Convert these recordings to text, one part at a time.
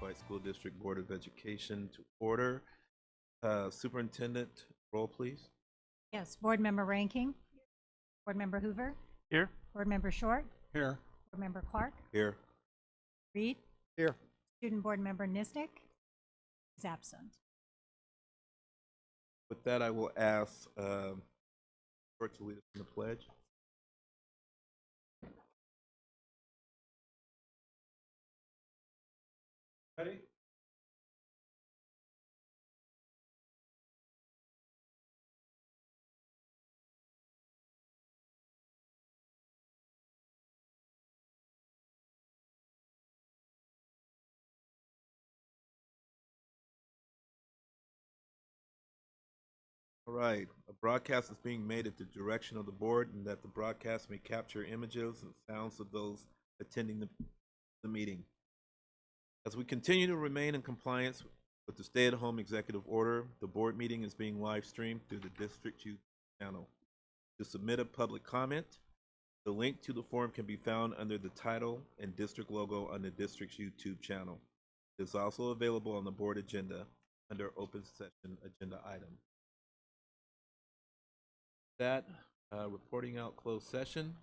Unified School District Board of Education to order. Superintendent, roll please. Yes, Board Member Ranking, Board Member Hoover, Here. Board Member Short, Here. Board Member Clark, Here. Reed, Here. Student Board Member Nisnik is absent. With that, I will ask Short to lead us in the pledge. Ready? All right, a broadcast is being made at the direction of the board, and that the broadcast may capture images and sounds of those attending the meeting. As we continue to remain in compliance with the stay-at-home executive order, the board meeting is being live streamed through the District YouTube channel. To submit a public comment, the link to the form can be found under the title and district logo on the district's YouTube channel. It is also available on the board agenda under open session agenda item. That, reporting out closed session.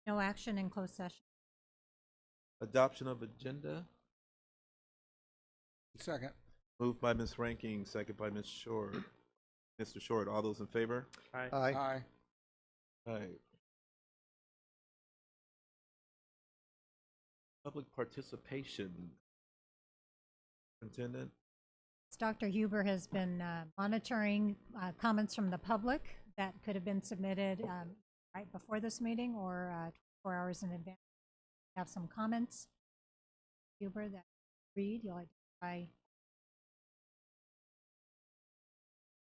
No action in closed session. Adoption of agenda. Second. Moved by Ms. Ranking, second by Ms. Short. Mr. Short, all those in favor? Aye. Aye. Aye. Public participation. Superintendent. Dr. Huber has been monitoring comments from the public that could have been submitted right before this meeting or 4 hours in advance. We have some comments. Huber, that read, you'll identify.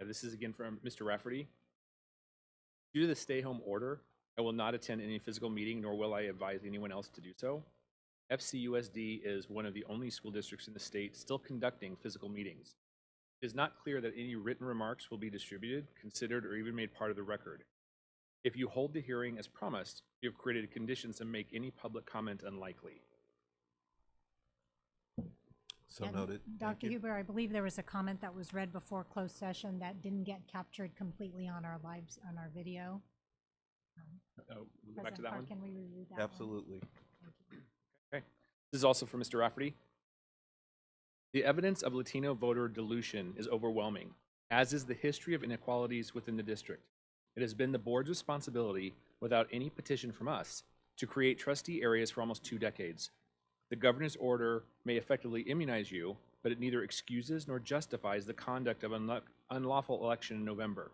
This is again from Mr. Rafferty. Due to the stay-home order, I will not attend any physical meeting, nor will I advise anyone else to do so. FCUSD is one of the only school districts in the state still conducting physical meetings. It is not clear that any written remarks will be distributed, considered, or even made part of the record. If you hold the hearing as promised, you have created conditions that make any public comment unlikely. So And noted. Dr. Huber, I believe there was a comment that was read before closed session that didn't get captured completely on our video. We'll go back to President that Park, one. can we reread that one? Absolutely. Okay. This is also from Mr. Rafferty. The evidence of Latino voter dilution is overwhelming, as is the history of inequalities within the district. It has been the board's responsibility, without any petition from us, to create trustee areas for almost 2 decades. The governor's order may effectively immunize you, but it neither excuses nor justifies the conduct of an unlawful election in November.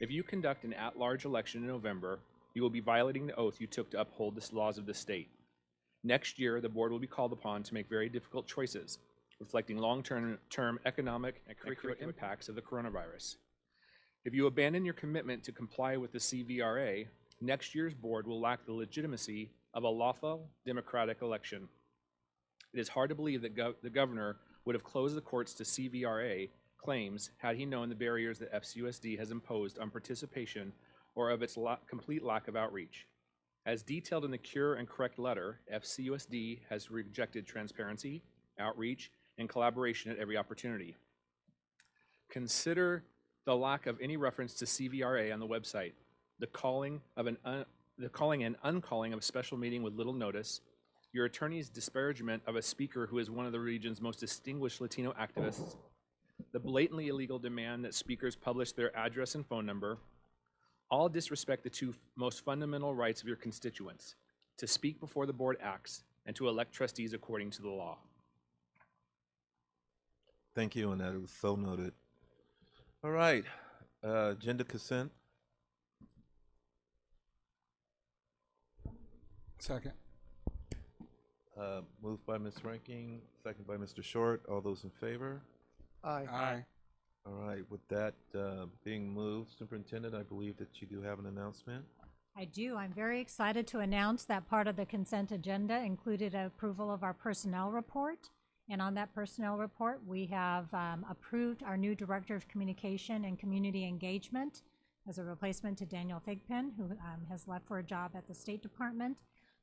If you conduct an at-large election in November, you will be violating the oath you took to uphold the laws of the state. Next year, the board will be called upon to make very difficult choices, reflecting long-term economic and curricular impacts of the coronavirus. If you abandon your commitment to comply with the CVRA, next year's board will lack the legitimacy of a lawful democratic election. It is hard to believe that the governor would have closed the courts to CVRA claims had he known the barriers that FCUSD has imposed on participation or of its complete lack of outreach. As detailed in the Cure and Correct letter, FCUSD has rejected transparency, outreach, and collaboration at every opportunity. Consider the lack of any reference to CVRA on the website, the calling and uncalling of a special meeting with little notice, your attorney's disparagement of a speaker who is one of the region's most distinguished Latino activists, the blatantly illegal demand that speakers publish their address and phone number, all disrespect the 2 most fundamental rights of your constituents, to speak before the board acts and to elect trustees according to the law. Thank you, and that was so noted. All right, agenda consent. Second. Moved by Ms. Ranking, second by Mr. Short. All those in favor? Aye. All right, with that being moved, Superintendent, I believe that you do have an announcement. I do. I'm very excited to announce that part of the consent agenda included approval of our personnel report. And on that personnel report, we have approved our new Director of Communication and Community Engagement as a replacement to Daniel Thigpen, who has left for a job at the State Department.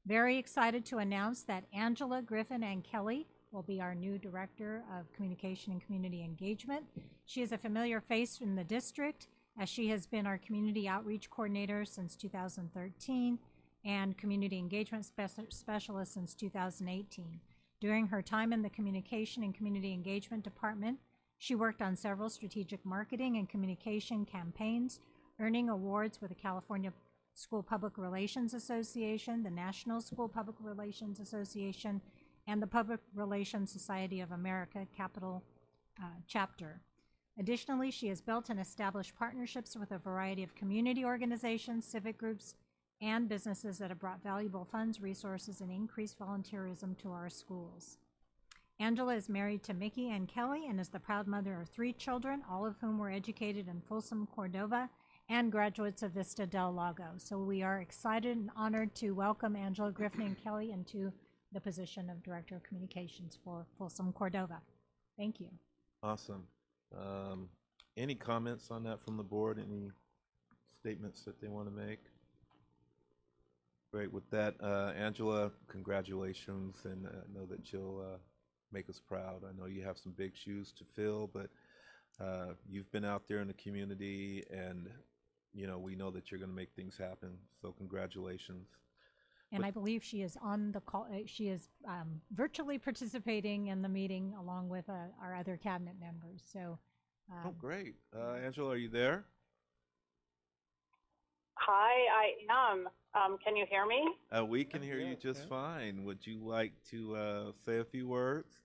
Very excited to announce that Angela Griffin and Kelly will be our new Director of Communication and Community Engagement. She is a familiar face in the district, as she has been our Community Outreach Coordinator since 2013 and Community Engagement Specialist since 2018. During her time in the Communication and Community Engagement Department, she worked on several strategic marketing and communication campaigns, earning awards with the California School Public Relations Association, the National School Public Relations Association, and the Public Relations Society of America Capital Chapter. Additionally, she has built and established partnerships with a variety of community organizations, civic groups, and businesses that have brought valuable funds, resources, and increased volunteerism to our schools. Angela is married to Mickey and Kelly and is the proud mother of 3 children, all of whom were educated in Folsom, Cordova, and graduates of Vista del Lago. So we are excited and honored to welcome Angela Griffin and Kelly into the position of Director of Communications for Folsom, Cordova. Thank you. Awesome. Any comments on that from the board? Any statements that they want to make? Great. With that, Angela, congratulations, and I know that you'll make us proud. I know you have some big shoes to fill, but you've been out there in the community, and we know that you're going to make things happen. So congratulations. And I believe she is on the call. She is virtually participating in the meeting along with our other cabinet members. So, oh, great. Angela, are you there? Hi, I am. Can you hear me? We can hear you just fine. Would you like to say a few words?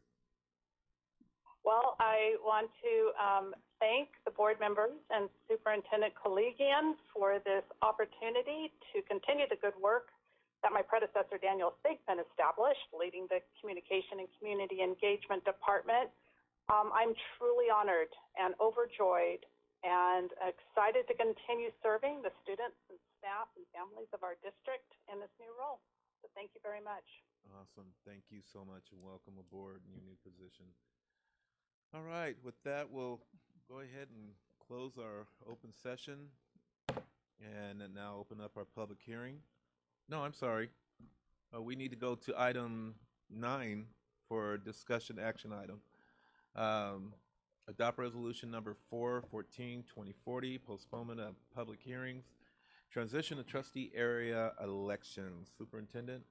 Well, I want to thank the board members and Superintendent Collegian for this opportunity to continue the good work that my predecessor Daniel Sigman established, leading the Communication and Community Engagement Department. I'm truly honored and overjoyed and excited to continue serving the students and staff and families of our district in this new role. So thank you very much. Awesome. Thank you so much, and welcome aboard in your new position. All right. With that, we'll go ahead and close our open session and now open up our public hearing. No, I'm sorry. We need to go to item 9 for discussion action item. Adopt resolution number 414-2040, postponement of public hearings, transition to trustee area elections. Superintendent?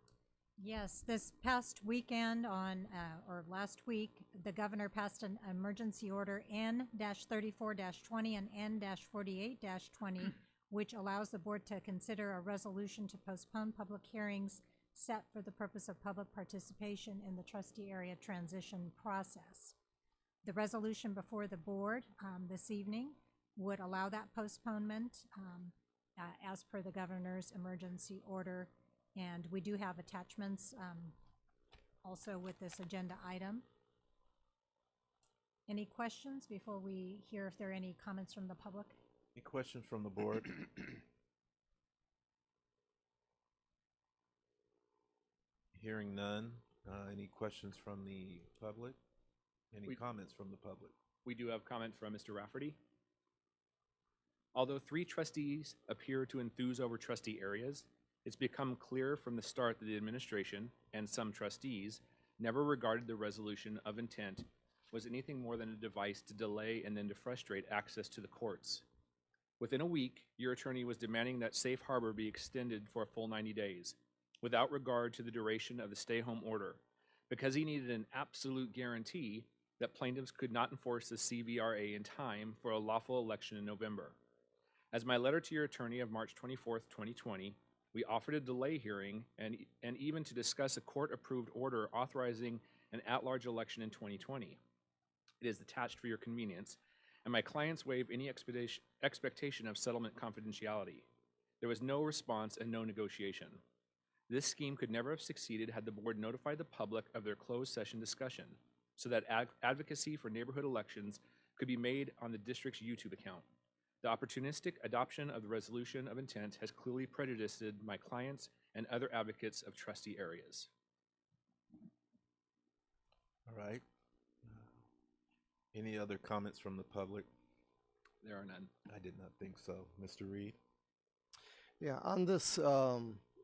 yes, this past weekend or last week, the governor passed an emergency order N-34-20 and N-48-20, which allows the board to consider a resolution to postpone public hearings set for the purpose of public participation in the trustee area transition process. The resolution before the board this evening would allow that postponement as per the governor's emergency order. And we do have attachments also with this agenda item. Any questions before we hear if there are any comments from the public? Any questions from the board? Hearing none. Any questions from the public? Any comments from the public? We do have comment from Mr. Rafferty. Although 3 trustees appear to enthuse over trustee areas, it's become clear from the start that the administration and some trustees never regarded the resolution of intent was anything more than a device to delay and then to frustrate access to the courts. Within a week, your attorney was demanding that safe harbor be extended for a full 90 days, without regard to the duration of the stay-home order, because he needed an absolute guarantee that plaintiffs could not enforce the CVRA in time for a lawful election in November. As my letter to your attorney of March 24th, 2020, we offered a delay hearing and even to discuss a court-approved order authorizing an at-large election in 2020. It is attached for your convenience, and my clients waive any expectation of settlement confidentiality. There was no response and no negotiation. This scheme could never have succeeded had the board notified the public of their closed session discussion, so that advocacy for neighborhood elections could be made on the district's YouTube account. The opportunistic adoption of the resolution of intent has clearly prejudiced my clients and other advocates of trustee areas. All right. Any other comments from the public? There are none. I did not think so. Mr. Reed? Yeah, on this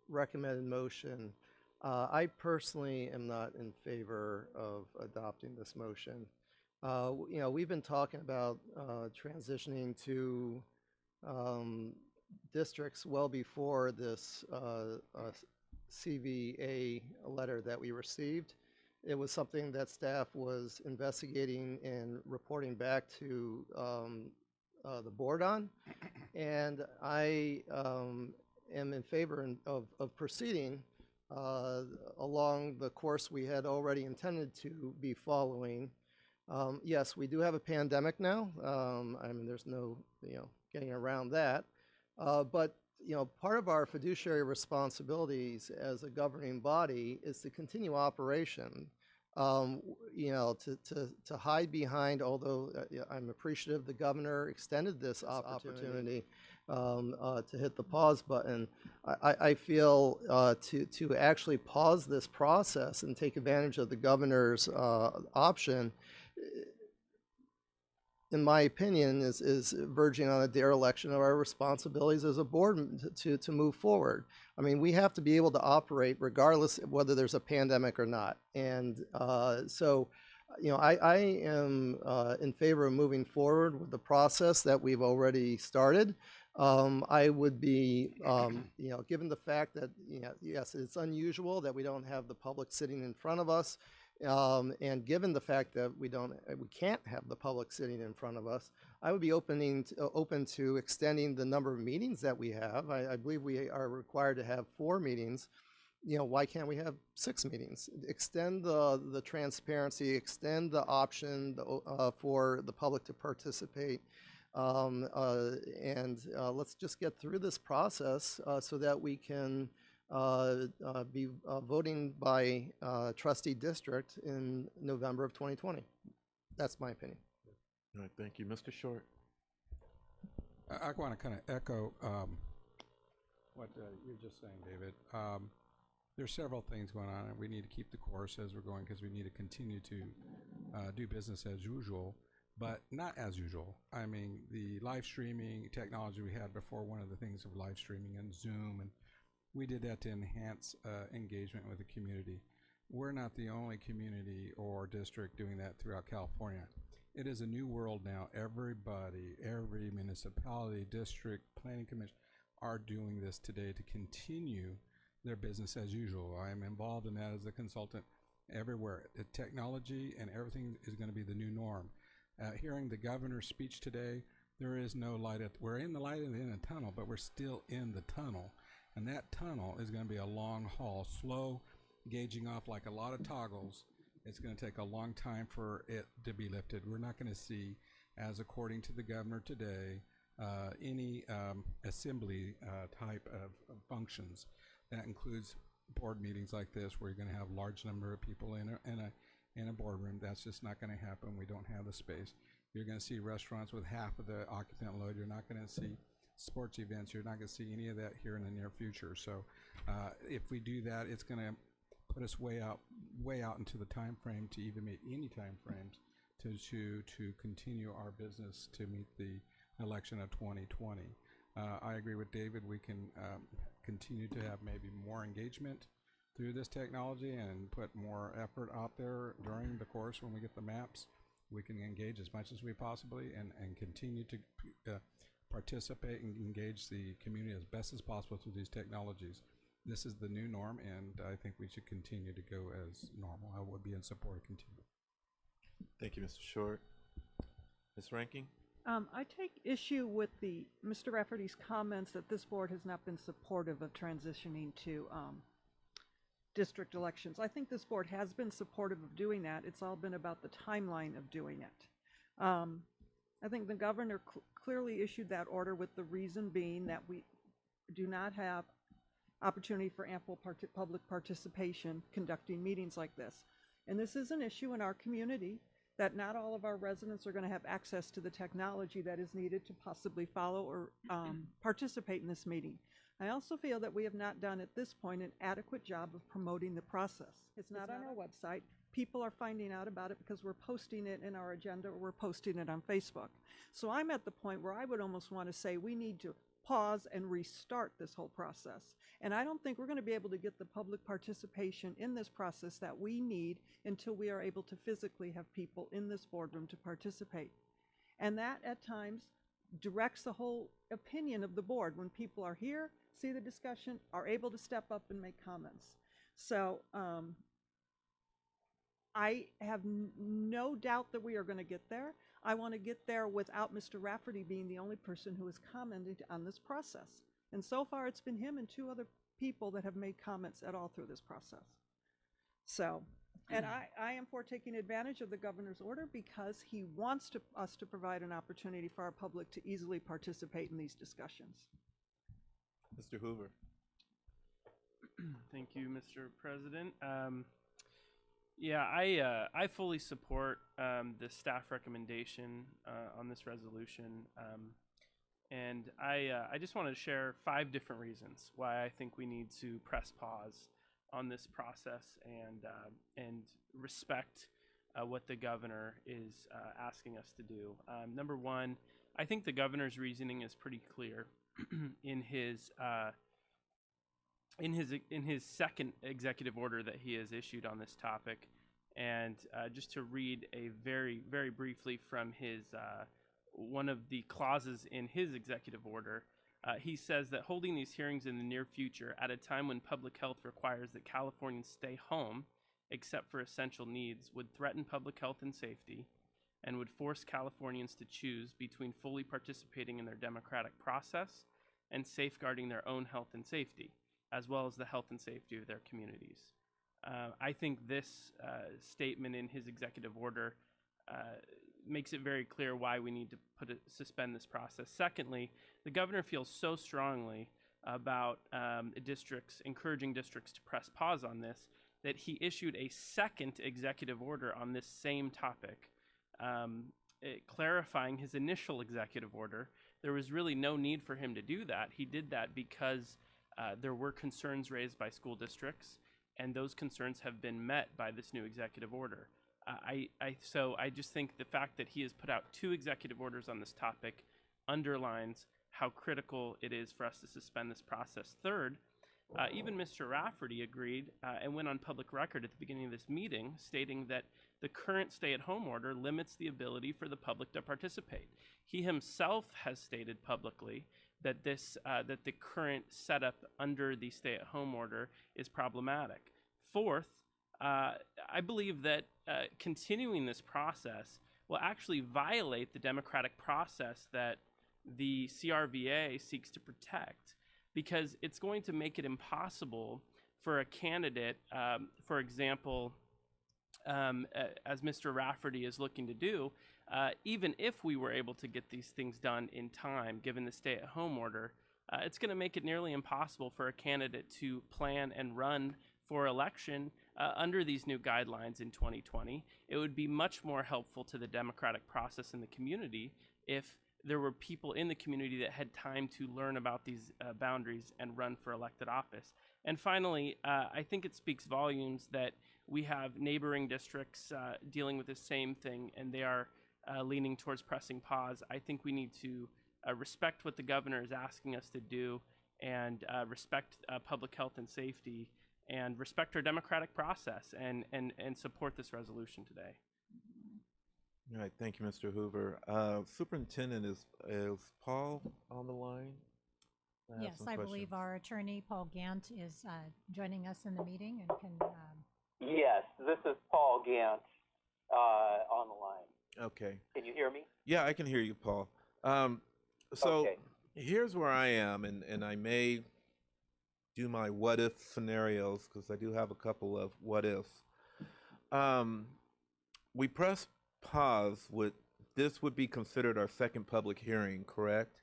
recommended motion, I personally am not in favor of adopting this motion. We've been talking about transitioning to districts well before this CVA letter that we received. It was something that staff was investigating and reporting back to the board on, and I am in favor of proceeding along the course we had already intended to be following. Yes, we do have a pandemic now. I mean, there's no getting around that. But part of our fiduciary responsibilities as a governing body is to continue operation. To hide behind, although I'm appreciative the governor extended this opportunity to hit the pause button. I feel to actually pause this process and take advantage of the governor's option, in my opinion, is verging on a dereliction of our responsibilities as a board to move forward. I mean, we have to be able to operate regardless of whether there's a pandemic or not. And so, I am in favor of moving forward with the process that we've already started. I would be, given the fact that, yes, it's unusual that we don't have the public sitting in front of us. And given the fact that we can't have the public sitting in front of us, I would be open to extending the number of meetings that we have. I believe we are required to have 4 meetings. Why can't we have 6 meetings? Extend the transparency, extend the option for the public to participate. And let's just get through this process so that we can be voting by trustee district in November of 2020. That's my opinion. All right, thank you. Mr. Short. I want to kind of echo what you're just saying, David. There's several things going on, and we need to keep the course as we're going because we need to continue to do business as usual, but not as usual. I mean, the live streaming technology we had before, one of the things of live streaming and Zoom, and we did that to enhance engagement with the community. We're not the only community or district doing that throughout California. It is a new world now. Everybody, every municipality, district, planning commission are doing this today to continue their business as usual. I am involved in that as a consultant everywhere. The technology and everything is going to be the new norm. Hearing the governor's speech today, there is no light we're in the light at the end of the tunnel, but we're still in the tunnel. And that tunnel is going to be a long haul, slow gauging off like a lot of toggles. It's going to take a long time for it to be lifted. We're not going to see, as according to the governor today, any assembly type of functions. That includes board meetings like this where you're going to have large number of people in a boardroom. That's just not going to happen. We don't have the space. You're going to see restaurants with half of the occupant load. You're not going to see sports events. You're not going to see any of that here in the near future. So if we do that, it's going to put us way out into the time frame to even meet any time frames to continue our business to meet the election of 2020. I agree with David. We can continue to have maybe more engagement through this technology and put more effort out there during the course when we get the maps. We can engage as much as we possibly and continue to participate and engage the community as best as possible through these technologies. This is the new norm, and I think we should continue to go as normal. I would be in support of continuing. Thank you, Mr. Short. Ms. Ranking? I take issue with Mr. Rafferty's comments that this board has not been supportive of transitioning to district elections. I think this board has been supportive of doing that. It's all been about the timeline of doing it. I think the governor clearly issued that order with the reason being that we do not have opportunity for ample public participation conducting meetings like this. And this is an issue in our community that not all of our residents are going to have access to the technology that is needed to possibly follow or participate in this meeting. I also feel that we have not done at this point an adequate job of promoting the process. It's not on our website. People are finding out about it because we're posting it in our agenda or we're posting it on Facebook. So I'm at the point where I would almost want to say we need to pause and restart this whole process. And I don't think we're going to be able to get the public participation in this process that we need until we are able to physically have people in this boardroom to participate. And that at times directs the whole opinion of the board when people are here, see the discussion, are able to step up and make comments. So I have no doubt that we are going to get there. I want to get there without Mr. Rafferty being the only person who has commented on this process. And so far it's been him and 2 other people that have made comments at all through this process. So, and I am for taking advantage of the governor's order because he wants us to provide an opportunity for our public to easily participate in these discussions. Mr. Hoover. Thank you, Mr. President. Yeah, I fully support the staff recommendation on this resolution, and I just want to share 5 different reasons why I think we need to press pause on this process and respect what the governor is asking us to do. Number 1, I think the governor's reasoning is pretty clear in his second executive order that he has issued on this topic. And just to read a very, very briefly from his one of the clauses in his executive order, he says that holding these hearings in the near future at a time when public health requires that Californians stay home except for essential needs would threaten public health and safety and would force Californians to choose between fully participating in their democratic process and safeguarding their own health and safety, as well as the health and safety of their communities. I think this statement in his executive order makes it very clear why we need to suspend this process. Secondly, the governor feels so strongly about encouraging districts to press pause on this that he issued a second executive order on this same topic, clarifying his initial executive order. There was really no need for him to do that. He did that because there were concerns raised by school districts, and those concerns have been met by this new executive order. So I just think the fact that he has put out 2 executive orders on this topic underlines how critical it is for us to suspend this process. Third, even Mr. Rafferty agreed and went on public record at the beginning of this meeting stating that the current stay-at-home order limits the ability for the public to participate. He himself has stated publicly that that the current setup under the stay-at-home order is problematic. Fourth, I believe that continuing this process will actually violate the democratic process that the CRVA seeks to protect, because it's going to make it impossible for a candidate, for example, as Mr. Rafferty is looking to do, even if we were able to get these things done in time, given the stay-at-home order, it's going to make it nearly impossible for a candidate to plan and run for election under these new guidelines in 2020. It would be much more helpful to the democratic process in the community if there were people in the community that had time to learn about these boundaries and run for elected office. And finally, I think it speaks volumes that we have neighboring districts dealing with the same thing, and they are leaning towards pressing pause. I think we need to respect what the governor is asking us to do, and respect public health and safety, and respect our democratic process, and support this resolution today. All right, thank you, Mr. Hoover. Superintendent, is Paul on the line? have Yes, some I believe questions. our attorney, Paul Gant, is joining us in the meeting and can, Yes, this is Paul Gant on the line. Okay. Can you hear me? Yeah, I can hear you, Paul. So Okay. here's where I am, and I may do my what if scenarios because I do have a couple of what ifs. We press pause. This would be considered our second public hearing, correct?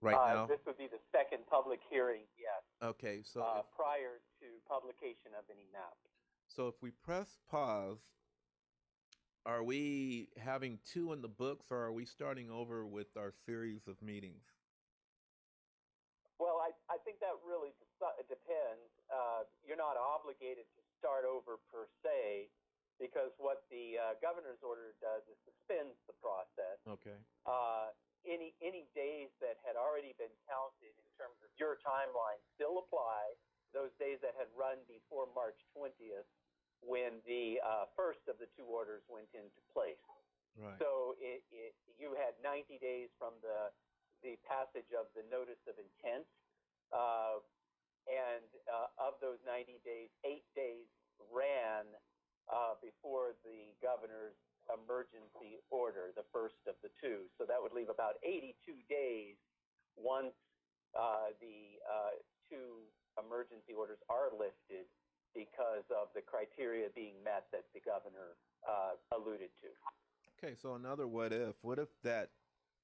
Right now? This would be the second public hearing, yes, Okay, so prior to publication of any map. so if we press pause, are we having 2 in the books, or are we starting over with our series of meetings? Well, I think that really depends. You're not obligated to start over per se, because what the governor's order does is suspends the process. Okay. any days that had already been counted in terms of your timeline still apply. Those days that had run before March 20th, when the first of the two orders went into place. Right. So you had 90 days from the passage of the notice of intent, and of those 90 days, 8 days ran before the governor's emergency order, the first of the two. So that would leave about 82 days once the two emergency orders are lifted because of the criteria being met that the governor alluded to. Okay, so another what if? What if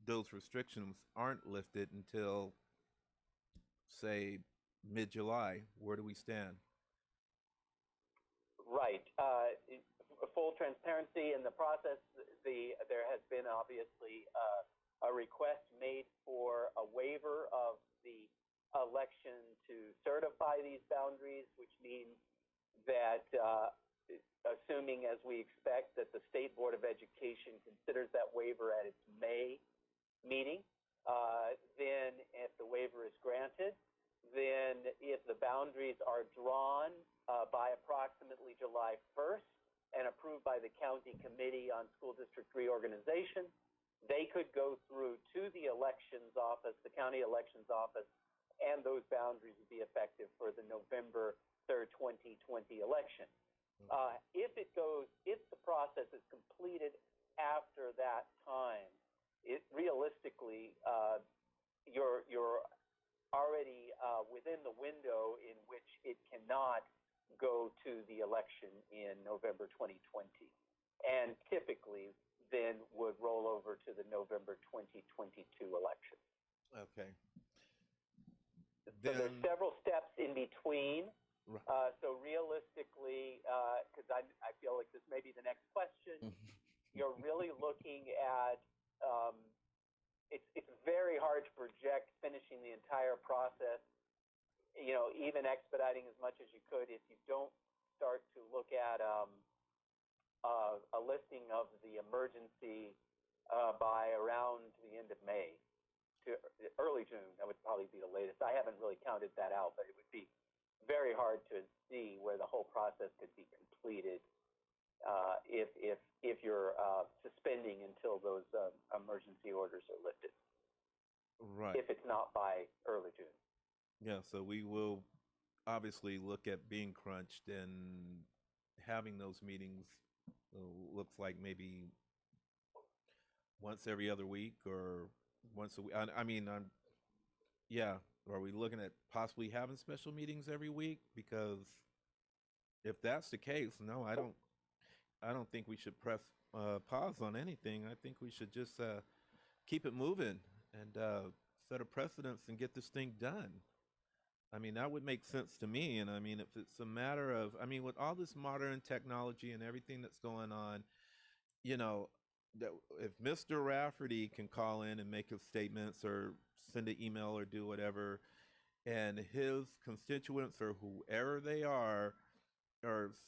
those restrictions aren't lifted until, say, mid-July? Where do we stand? Right. Full transparency in the process, there has been obviously a request made for a waiver of the election to certify these boundaries, which means that assuming, as we expect, that the State Board of Education considers that waiver at its May meeting, then if the waiver is granted, then if the boundaries are drawn by approximately July 1st and approved by the County Committee on School District Reorganization, they could go through to the elections office, the county elections office, and those boundaries would be effective for the November 3rd, 2020 election. If the process is completed after that time, realistically, you're already within the window in which it cannot go to the election in November 2020, and typically then would roll over to the November 2022 election. Okay. So there's several steps in between. Right. So realistically, because I feel like this may be the next question, you're really looking at, it's very hard to project finishing the entire process, even expediting as much as you could if you don't start to look at a listing of the emergency by around the end of May to early June. That would probably be the latest. I haven't really counted that out, but it would be very hard to see where the whole process could be completed if you're suspending until those emergency orders are lifted. Right. If it's not by early June. Yeah, so we will obviously look at being crunched and having those meetings. Looks like maybe once every other week or once a week. Are we looking at possibly having special meetings every week? Because if that's the case, no, I don't think we should press pause on anything. I think we should just keep it moving and set a precedence and get this thing done. I mean, that would make sense to me. And I mean, if it's a matter of, with all this modern technology and everything that's going on, that if Mr. Rafferty can call in and make his statements or send an email or do whatever, and his constituents or whoever they are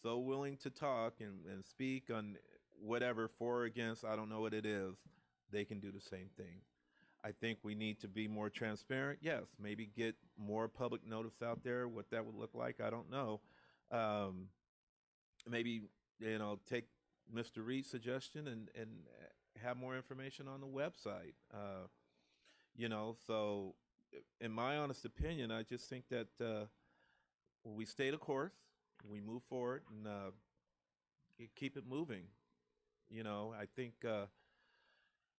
so willing to talk and speak on whatever, for or against, I don't know what it is, they can do the same thing. I think we need to be more transparent. Yes, maybe get more public notice out there, what that would look like, I don't know. Maybe, take Mr. Reed's suggestion and have more information on the website. So in my honest opinion, I just think that we stay the course, we move forward, and keep it moving. I think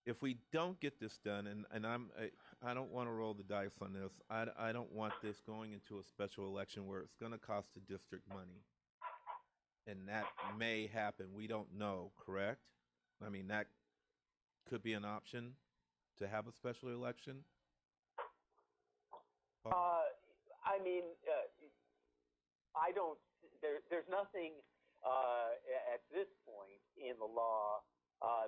if we don't get this done, and I don't want to roll the dice on this. I don't want this going into a special election where it's going to cost the district money, and that may happen. We don't know, correct? I mean, that could be an option to have a special election. I don't. There's nothing at this point in the law.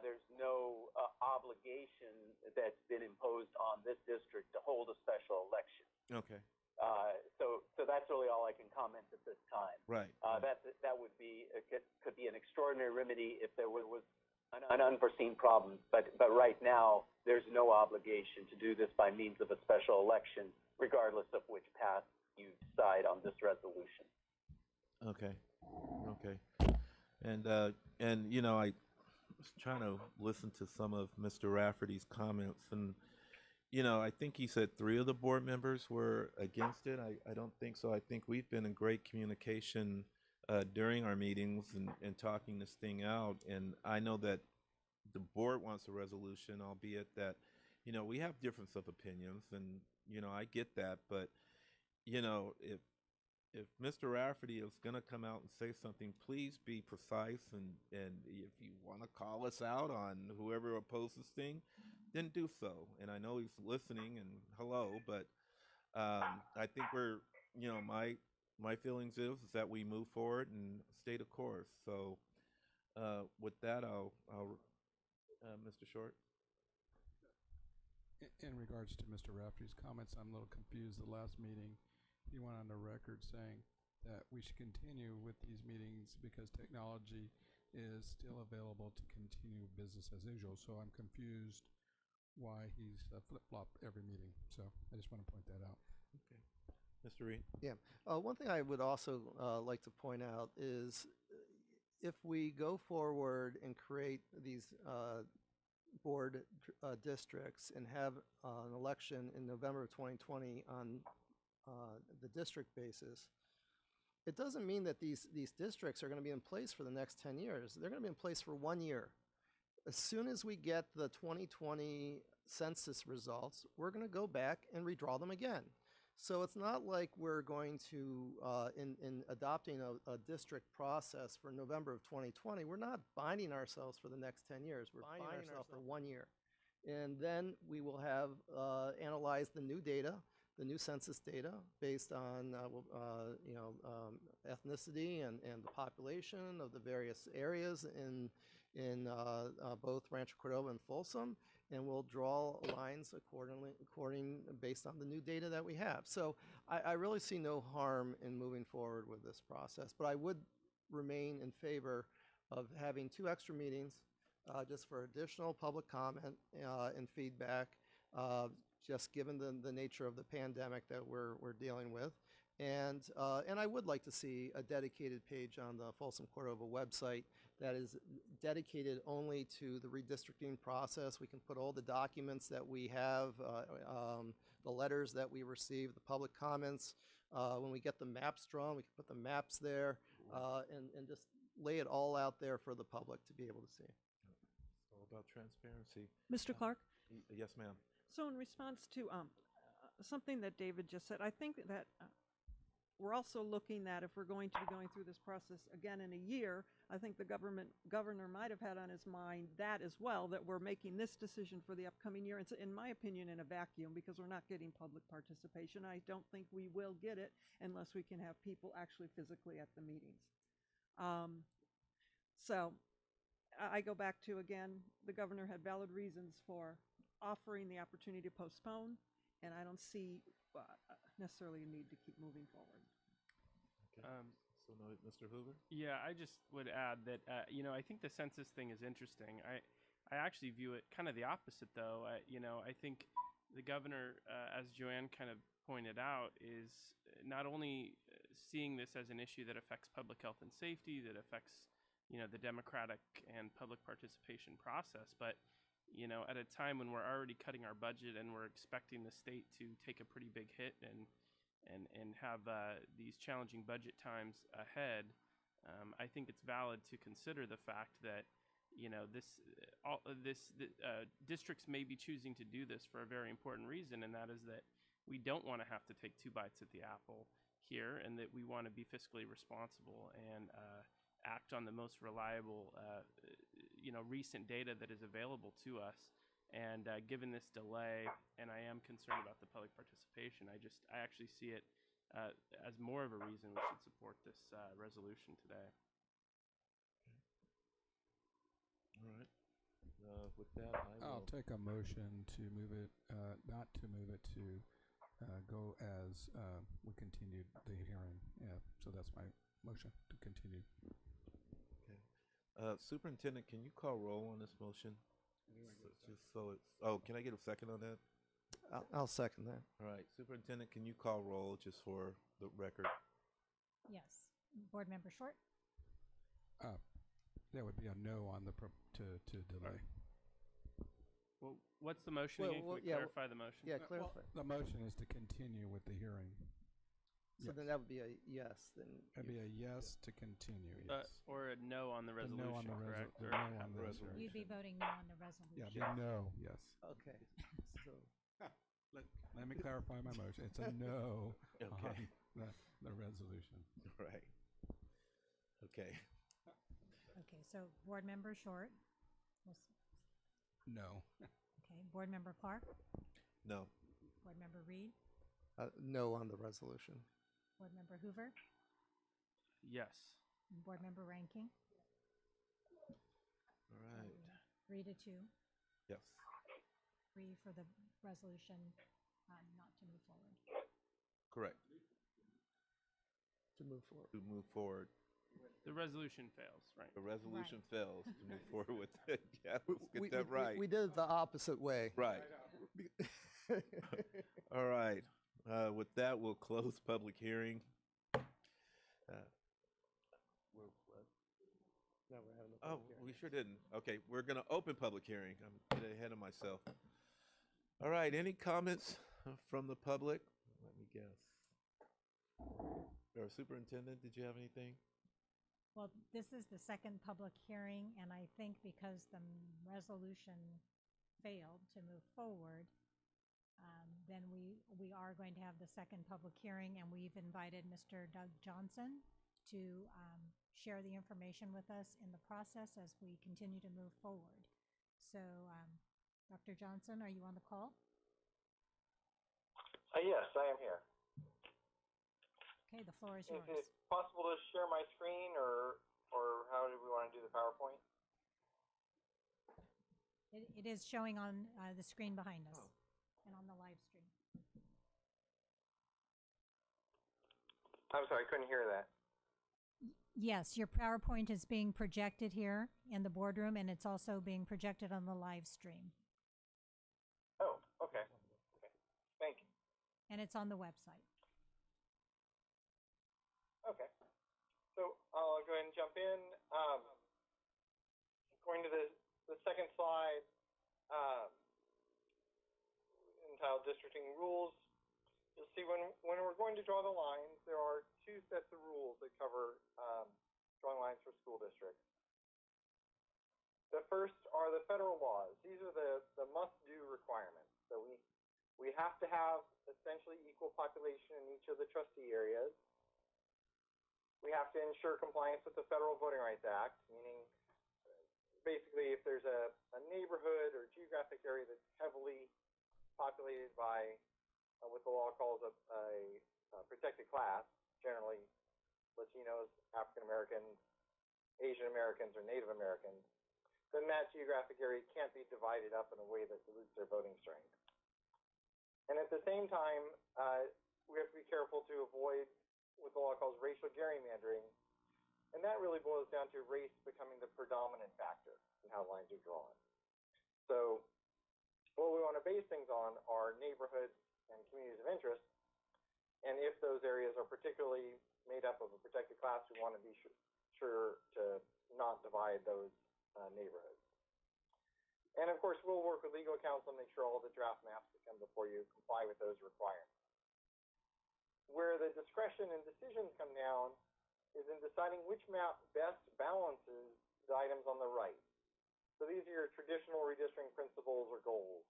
There's no obligation that's been imposed on this district to hold a special election. Okay. So that's really all I can comment at this time. Right. That would be could be an extraordinary remedy if there was unforeseen problems. But right now, there's no obligation to do this by means of a special election, regardless of which path you decide on this resolution. Okay. Okay. And you know, I was trying to listen to some of Mr. Rafferty's comments, and you know, I think he said 3 of the board members were against it. I don't think so. I think we've been in great communication during our meetings and talking this thing out. And I know that the board wants a resolution, albeit that, you know, we have difference of opinions, and you know, I get that. But you know, if Mr. Rafferty is going to come out and say something, please be precise. And if you want to call us out on whoever opposes thing, then do so. And I know he's listening, and hello, but I think we're, you know, my feelings is that we move forward and stay the course. So with that, I'll Mr. Short. In regards to Mr. Rafferty's comments, I'm a little confused. The last meeting, he went on the record saying that we should continue with these meetings because technology is still available to continue business as usual. So I'm confused why he's flip-flopped every meeting. So I just want to point that out. Okay. Mr. Reed? Yeah. One thing I would also like to point out is if we go forward and create these board districts and have an election in November of 2020 on the district basis, it doesn't mean that these districts are going to be in place for the next 10 years. They're going to be in place for 1 year. As soon as we get the 2020 census results, we're going to go back and redraw them again. So it's not like we're going to, in adopting a district process for November of 2020, we're not binding ourselves for the next 10 years. We're binding ourselves for 1 year. And then we will have analyzed the new data, the new census data based on ethnicity and the population of the various areas in both Rancho Cordova and Folsom, and we'll draw lines according based on the new data that we have. So I really see no harm in moving forward with this process, but I would remain in favor of having 2 extra meetings just for additional public comment and feedback, just given the nature of the pandemic that we're dealing with. And I would like to see a dedicated page on the Folsom Cordova website that is dedicated only to the redistricting process. We can put all the documents that we have, the letters that we receive, the public comments. When we get the maps drawn, we can put the maps there and just lay it all out there for the public to be able to see. It's all about transparency. Mr. Clark? Yes, ma'am. So in response to something that David just said, I think that we're also looking at if we're going to be going through this process again in a year, I think the governor might have had on his mind that as well, that we're making this decision for the upcoming year. It's, in my opinion, in a vacuum because we're not getting public participation. I don't think we will get it unless we can have people actually physically at the meetings. So I go back to, again, the governor had valid reasons for offering the opportunity to postpone, and I don't see necessarily a need to keep moving forward. Okay. So no, Mr. Hoover? Yeah, I just would add that, I think the census thing is interesting. I actually view it kind of the opposite, though. I think the governor, as Joanne kind of pointed out, is not only seeing this as an issue that affects public health and safety, that affects, the democratic and public participation process, but at a time when we're already cutting our budget and we're expecting the state to take a pretty big hit and have these challenging budget times ahead, I think it's valid to consider the fact that districts may be choosing to do this for a very important reason, and that is that we don't want to have to take 2 bites at the apple here, and that we want to be fiscally responsible and act on the most reliable recent data that is available to us. And given this delay, and I am concerned about the public participation, I actually see it as more of a reason we should support this resolution today. All right. With that, I'll take a motion to move it, not to move it, to go as we continued the hearing. Yeah, so that's my motion to continue. Okay. Superintendent, can you call roll on this motion? Just so it's, oh, can I get a second on that? I'll second that. All right, Superintendent, can you call roll just for the record? Yes. Board Member Short? That would be a no on the to delay. Well, what's the motion Well, again? Can well, we yeah, clarify the motion? Yeah, clarify. The motion is to continue with the hearing. So then that would be a yes. Then It'd be a yes to continue. Yes. Or a no on the The resolution, no on the correct? the Or- no on the resolution. You'd be voting no on the resolution. Yeah, the no. Yes. okay. So Let me clarify my motion. It's a no Okay. on the resolution. Right. Okay. Okay, so Board Member Short? No. Okay, Board Member Clark? No. Board Member Reed? no on the resolution. Board Member Hoover? Yes. And Board Member Ranking? All right. 3-2, Yes. 3 for the resolution not to move forward. Correct. To move forward. To move forward. The resolution fails, right? The resolution Right. fails to move forward with it. Yeah, let's get that right. We did it the opposite way. Right. All right. With that, we'll close public hearing. Oh, we sure didn't. Okay, we're going to open public hearing. I'm getting ahead of myself. All right, any comments from the public? Let me guess. Our superintendent, did you have anything? Well, this is the second public hearing, and I think because the resolution failed to move forward, then we are going to have the second public hearing, and we've invited Mr. Doug Johnson to share the information with us in the process as we continue to move forward. So, Dr. Johnson, are you on the call? Yes, I am here. Okay, the floor is Is yours. it possible to share my screen, or how do we want to do the PowerPoint? It is showing on the screen behind us and on the live stream. I'm sorry, I couldn't hear that. Yes, your PowerPoint is being projected here in the boardroom, and it's also being projected on the live stream. Oh, okay. Okay, thank you. And it's on the website. Okay, so I'll go ahead and jump in. Going to the second slide, entitled Districting Rules. You'll see when we're going to draw the lines, there are two sets of rules that cover drawing lines for school districts. The first are the federal laws. These are the must-do requirements. So we have to have essentially equal population in each of the trustee areas. We have to ensure compliance with the Federal Voting Rights Act, meaning basically if there's a neighborhood or geographic area that's heavily populated by what the law calls a protected class, generally Latinos, African Americans, Asian Americans, or Native Americans, then that geographic area can't be divided up in a way that dilutes their voting strength. And at the same time, we have to be careful to avoid what the law calls racial gerrymandering, and that really boils down to race becoming the predominant factor in how lines are drawn. So what we want to base things on are neighborhoods and communities of interest, and if those areas are particularly made up of a protected class, we want to be sure to not divide those neighborhoods. And of course, we'll work with legal counsel and make sure all the draft maps that come before you comply with those requirements. Where the discretion and decisions come down is in deciding which map best balances the items on the right. So these are your traditional redistricting principles or goals.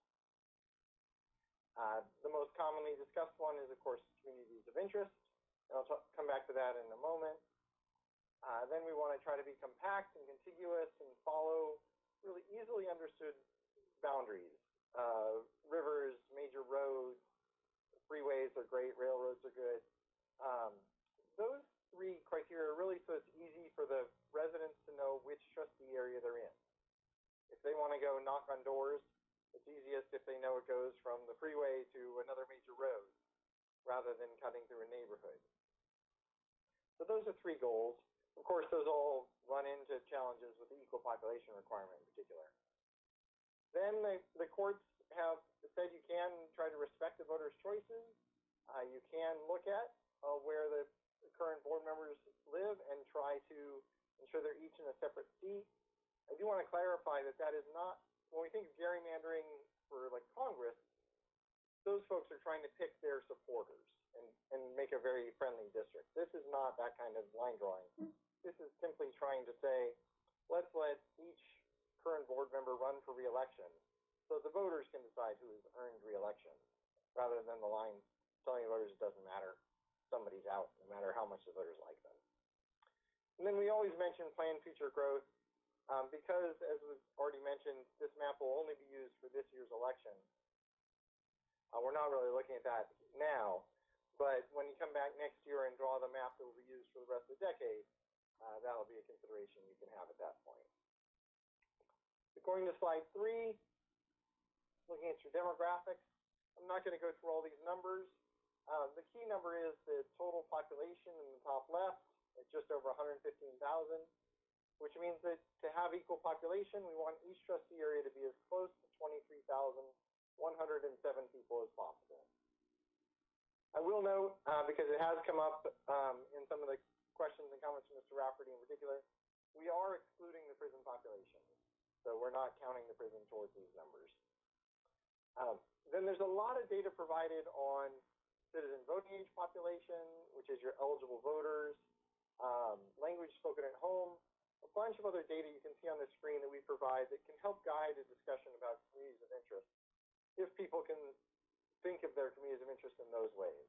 The most commonly discussed one is, of course, communities of interest, and I'll come back to that in a moment. Then we want to try to be compact and contiguous and follow really easily understood boundaries. Rivers, major roads, freeways are great, railroads are good. Those three criteria are really so it's easy for the residents to know which trustee area they're in. If they want to go knock on doors, it's easiest if they know it goes from the freeway to another major road rather than cutting through a neighborhood. So those are three goals. Of course, those all run into challenges with the equal population requirement in particular. Then the courts have said you can try to respect the voters' choices. You can look at where the current board members live and try to ensure they're each in a separate seat. I do want to clarify that that is not, when we think of gerrymandering for like Congress, those folks are trying to pick their supporters and make a very friendly district. This is not that kind of line drawing. This is simply trying to say, let's let each current board member run for re-election so the voters can decide who has earned re-election, rather than the line telling the voters it doesn't matter, somebody's out, no matter how much the voters like them. And then we always mention planned future growth, because, as was already mentioned, this map will only be used for this year's election. We're not really looking at that now, but when you come back next year and draw the map that will be used for the rest of the decade, that'll be a consideration you can have at that point. Going to slide 3, looking at your demographics. I'm not going to go through all these numbers. The key number is the total population in the top left at just over 115,000, which means that to have equal population, we want each trustee area to be as close to 23,107 people as possible. I will note, because it has come up in some of the questions and comments from Mr. Rafferty in particular, we are excluding the prison population. So we're not counting the prison towards these numbers. Then there's a lot of data provided on citizen voting age population, which is your eligible voters, language spoken at home, a bunch of other data you can see on the screen that we provide that can help guide a discussion about communities of interest, if people can think of their communities of interest in those ways.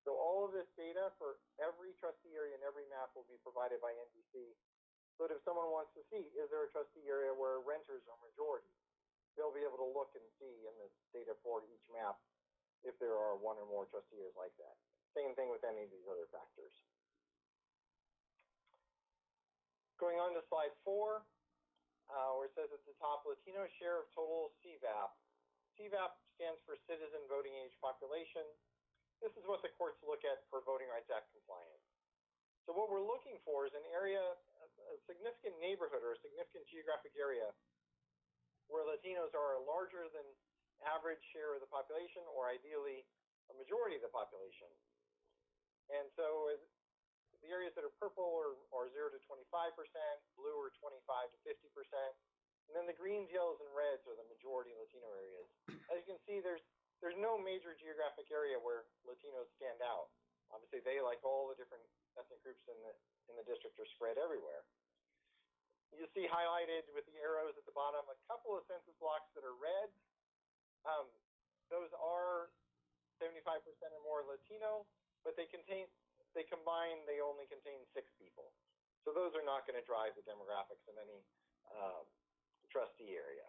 So all of this data for every trustee area and every map will be provided by NBC. So that if someone wants to see, is there a trustee area where renters are majority, they'll be able to look and see in the data for each map if there are one or more trustee areas like that. Same thing with any of these other factors. Going on to slide 4, where it says at the top, Latino share of total CVAP. CVAP stands for Citizen Voting Age Population. This is what the courts look at for Voting Rights Act compliance. So what we're looking for is an area, a significant neighborhood or a significant geographic area where Latinos are a larger than average share of the population, or ideally a majority of the population. And so the areas that are purple are 0 to 25%, blue are 25 to 50%, and then the greens, yellows, and reds are the majority Latino areas. As you can see, there's no major geographic area where Latinos stand out. Obviously, they, like all the different ethnic groups in the district, are spread everywhere. You see highlighted with the arrows at the bottom a couple of census blocks that are red. Those are 75% or more Latino, but they combine, they only contain 6 people. So those are not going to drive the demographics of any trustee area.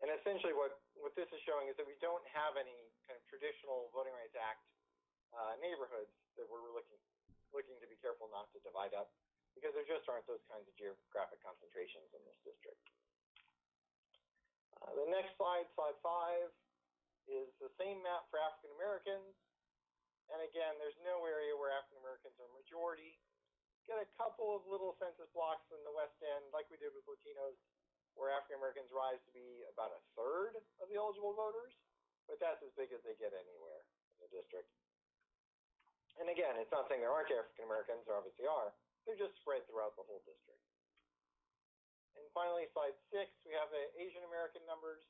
And essentially what this is showing is that we don't have any kind of traditional Voting Rights Act neighborhoods that we're looking to be careful not to divide up, because there just aren't those kinds of geographic concentrations in this district. The next slide, slide 5, is the same map for African Americans. And again, there's no area where African Americans are majority. Get a couple of little census blocks in the West End, like we did with Latinos, where African Americans rise to be about 1/3 of the eligible voters, but that's as big as they get anywhere in the district. And again, it's not saying there aren't African Americans, there obviously are. They're just spread throughout the whole district. And finally, slide 6, we have the Asian American numbers.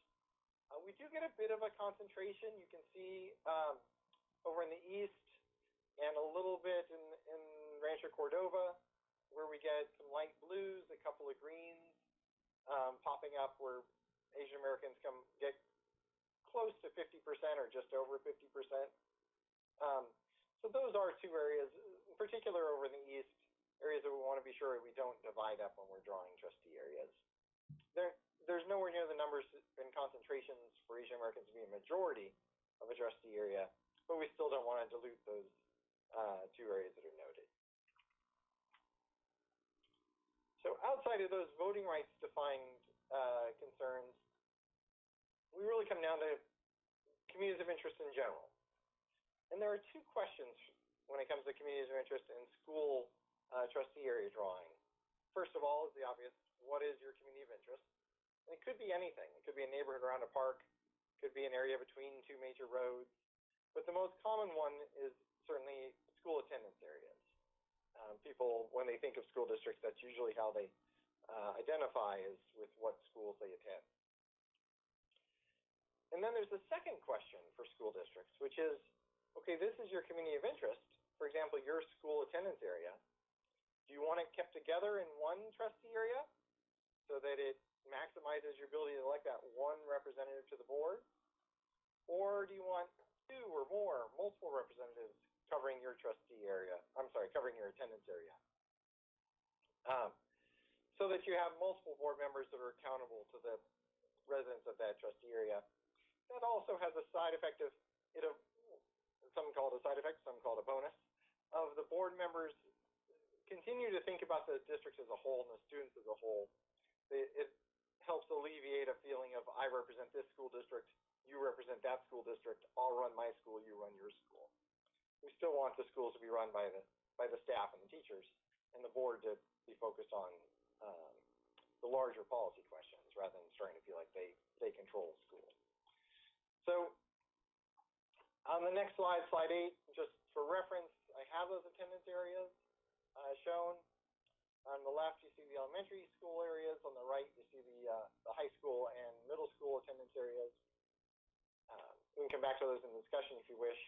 We do get a bit of a concentration. You can see over in the east and a little bit in Rancho Cordova, where we get some light blues, a couple of greens popping up where Asian Americans get close to 50% or just over 50%. So those are 2 areas, in particular over in the east, areas that we want to be sure we don't divide up when we're drawing trustee areas. There's nowhere near the numbers and concentrations for Asian Americans to be a majority of a trustee area, but we still don't want to dilute those 2 areas that are noted. So outside of those voting rights defined concerns, we really come down to communities of interest in general. And there are 2 questions when it comes to communities of interest in school trustee area drawing. First of all is the obvious, what is your community of interest? And it could be anything. It could be a neighborhood around a park, it could be an area between two major roads, but the most common one is certainly school attendance areas. People, when they think of school districts, that's usually how they identify, is with what schools they attend. And then there's the second question for school districts, which is, okay, this is your community of interest. For example, your school attendance area. Do you want it kept together in one trustee area so that it maximizes your ability to elect that one representative to the board? Or do you want two or more, multiple representatives covering your trustee area, covering your attendance area? So that you have multiple board members that are accountable to the residents of that trustee area. That also has a side effect of, some call it a side effect, some call it a bonus, of the board members continue to think about the district as a whole and the students as a whole. It helps alleviate a feeling of, I represent this school district, you represent that school district, I'll run my school, you run your school. We still want the schools to be run by the staff and the teachers, and the board to be focused on the larger policy questions rather than starting to feel like they control school. So on the next slide, slide 8, just for reference, I have those attendance areas shown. On the left, you see the elementary school areas. On the right, you see the high school and middle school attendance areas. We can come back to those in the discussion if you wish.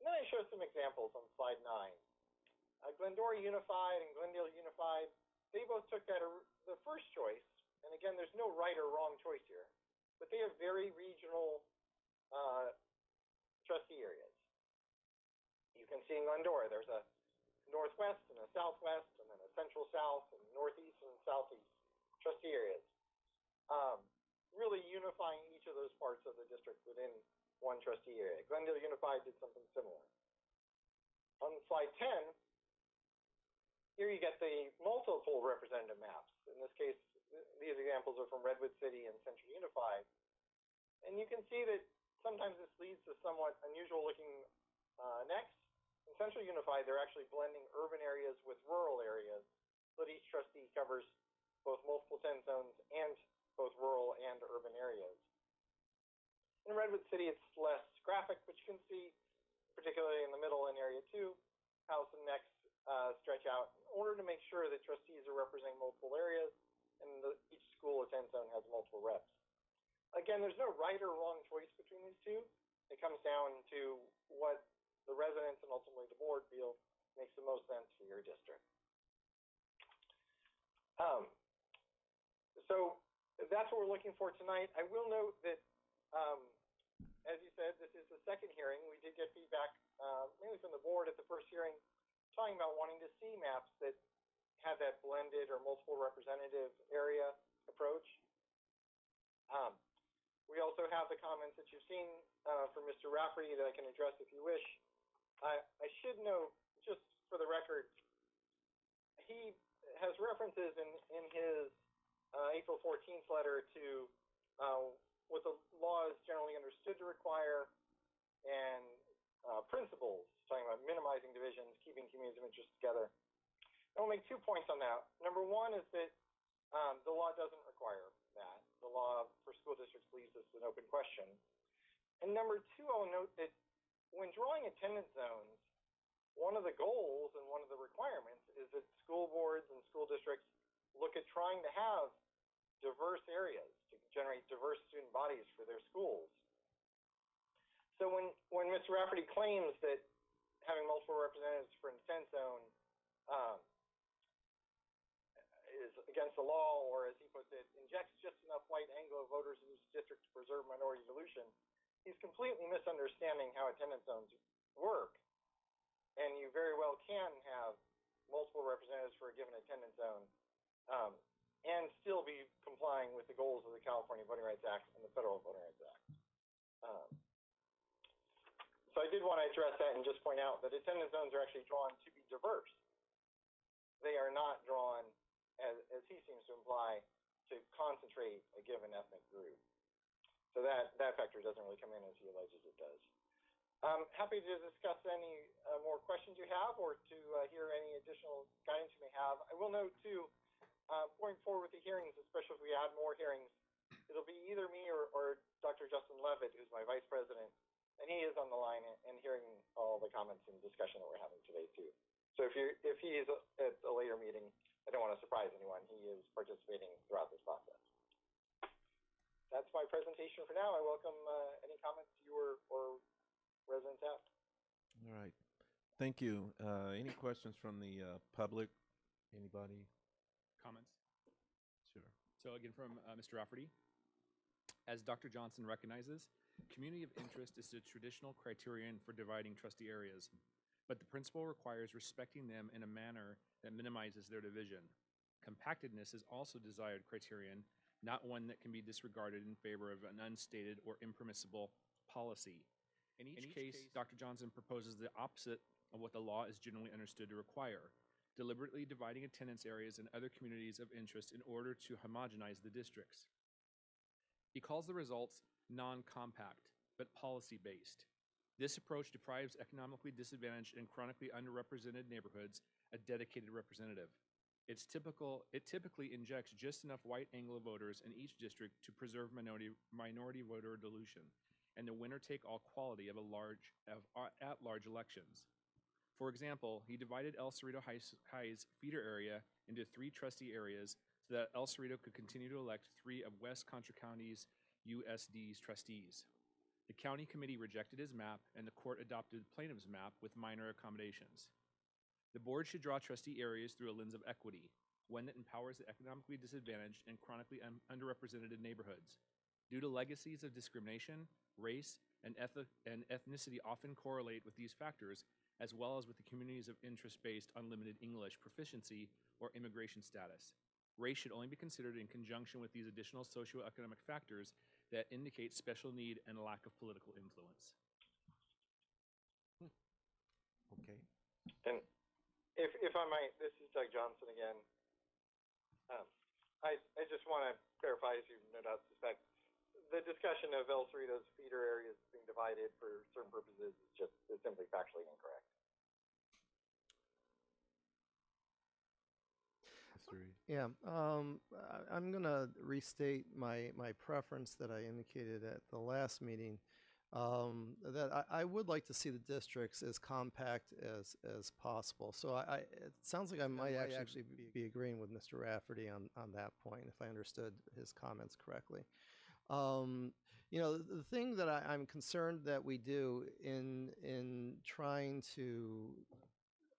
And then I show some examples on slide 9. Glendora Unified and Glendale Unified, they both took the first choice. And again, there's no right or wrong choice here. But they have very regional trustee areas. You can see in Glendora, there's a northwest and a southwest, and then a central south and northeast and southeast trustee areas. Really unifying each of those parts of the district within one trustee area. Glendale Unified did something similar. On slide 10, here you get the multiple representative maps. In this case, these examples are from Redwood City and Central Unified. And you can see that sometimes this leads to somewhat unusual looking necks. In Central Unified, they're actually blending urban areas with rural areas so that each trustee covers both multiple attendance zones and both rural and urban areas. In Redwood City, it's less graphic, but you can see, particularly in the middle in Area 2, how some necks stretch out in order to make sure that trustees are representing multiple areas and each school attendance zone has multiple reps. Again, there's no right or wrong choice between these two. It comes down to what the residents and ultimately the board feel makes the most sense for your district. So that's what we're looking for tonight. I will note that, as you said, this is the second hearing. We did get feedback, mainly from the board at the first hearing, talking about wanting to see maps that have that blended or multiple representative area approach. We also have the comments that you've seen from Mr. Rafferty that I can address if you wish. I should note, just for the record, he has references in his April 14th letter to what the law is generally understood to require and principles, talking about minimizing divisions, keeping communities of interest together. And we'll make 2 points on that. Number one is that the law doesn't require that. The law for school districts leaves this an open question. And number two, I'll note that when drawing attendance zones, one of the goals and one of the requirements is that school boards and school districts look at trying to have diverse areas to generate diverse student bodies for their schools. So when Mr. Rafferty claims that having multiple representatives for an attendance zone is against the law, or as he puts it, injects just enough white Anglo voters in each district to preserve minority dilution, he's completely misunderstanding how attendance zones work. And you very well can have multiple representatives for a given attendance zone and still be complying with the goals of the California Voting Rights Act and the Federal Voting Rights Act. So I did want to address that and just point out that attendance zones are actually drawn to be diverse. They are not drawn, as he seems to imply, to concentrate a given ethnic group. So that factor doesn't really come in as he alleges it does. Happy to discuss any more questions you have or to hear any additional guidance you may have. I will note, too, going forward with the hearings, especially if we add more hearings, it'll be either me or Dr. Justin Levitt, who's my vice president, and he is on the line and hearing all the comments and discussion that we're having today, too. So if he is at a later meeting, I don't want to surprise anyone. He is participating throughout this process. That's my presentation for now. I welcome any comments you or residents have. All right. Thank you. Any questions from the public? Anybody? Comments? Sure. So again, from Mr. Rafferty. As Dr. Johnson recognizes, community of interest is the traditional criterion for dividing trustee areas, but the principle requires respecting them in a manner that minimizes their division. Compactedness is also a desired criterion, not one that can be disregarded in favor of an unstated or impermissible policy. In each case, Dr. Johnson proposes the opposite of what the law is generally understood to require, deliberately dividing attendance areas and other communities of interest in order to homogenize the districts. He calls the results non-compact, but policy-based. This approach deprives economically disadvantaged and chronically underrepresented neighborhoods a dedicated representative. It typically injects just enough white Anglo voters in each district to preserve minority voter dilution and the winner-take-all quality of at-large elections. For example, he divided El Cerrito High's feeder area into 3 trustee areas so that El Cerrito could continue to elect 3 of West Contra County's USD's trustees. The county committee rejected his map, and the court adopted plaintiff's map with minor accommodations. The board should draw trustee areas through a lens of equity, one that empowers the economically disadvantaged and chronically underrepresented neighborhoods. Due to legacies of discrimination, race, and ethnicity often correlate with these factors, as well as with the communities of interest based on limited English proficiency or immigration status. Race should only be considered in conjunction with these additional socioeconomic factors that indicate special need and a lack of political influence. Okay. And if I might, this is Doug Johnson again. I just want to clarify, as you no doubt suspect, the discussion of El Cerrito's feeder areas being divided for certain purposes is simply factually incorrect. Yeah, I'm going to restate my preference that I indicated at the last meeting, that I would like to see the districts as compact as possible. So it sounds like I might actually be agreeing with Mr. Rafferty on that point, if I understood his comments correctly. The thing that I'm concerned that we do in trying to,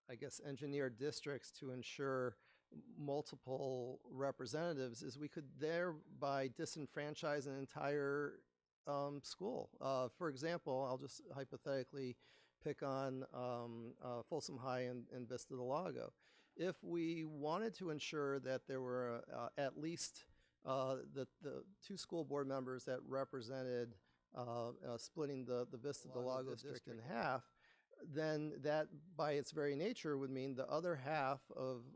I guess, engineer districts to ensure multiple representatives is we could thereby disenfranchise an entire school. For example, I'll just hypothetically pick on Folsom High and Vista del Lago. If we wanted to ensure that there were at least the 2 school board members that represented splitting the Vista del Lago district in half, then that by its very nature would mean the other half